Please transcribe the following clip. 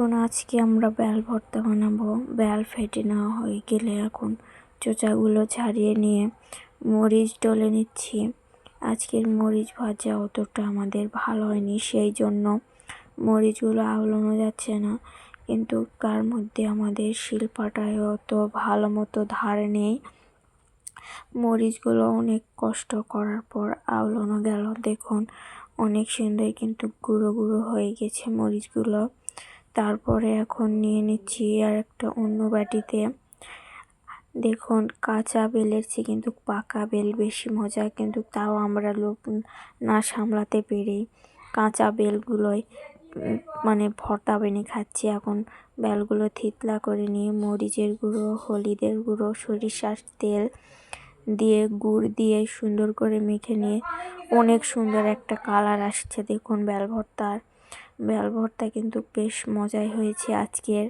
এখন আজকে আমরা বেল ভর্তা বানাবো। বেল ফেটে নেওয়া হয়ে গেলে এখন চোচাগুলো ছাড়িয়ে নিয়ে মরিচ ডলে নিচ্ছি। আজকের মরিচ ভাজা অতটা আমাদের ভালো হয়নি, সেই জন্য মরিচগুলো আওলানো যাচ্ছে না। কিন্তু তার মধ্যে আমাদের শিলপাটায় অত ভালো মতো ধার নেই। মরিচগুলো অনেক কষ্ট করার পর আওলানো গেল। দেখুন অনেক সুন্দর কিন্তু গুঁড়ো গুঁড়ো হয়ে গেছে মরিচগুলো। তারপরে এখন নিয়ে নিচ্ছি আর একটা অন্য বাটিতে। দেখুন কাঁচা বেলের চেয়ে কিন্তু পাকা বেল বেশি মজা, কিন্তু তাও আমরা লোক না সামলাতে পেরে কাঁচা বেলগুলোই মানে ভর্তা বেনে খাচ্ছি। এখন বেলগুলো থিতলা করে নিয়ে মরিচের গুঁড়ো, হলুদের গুঁড়ো, সরিষার তেল দিয়ে গুড় দিয়ে সুন্দর করে মেখে নিয়ে অনেক সুন্দর একটা কালার আসছে। দেখুন বেল ভর্তা কিন্তু বেশ মজাই হয়েছে আজকের।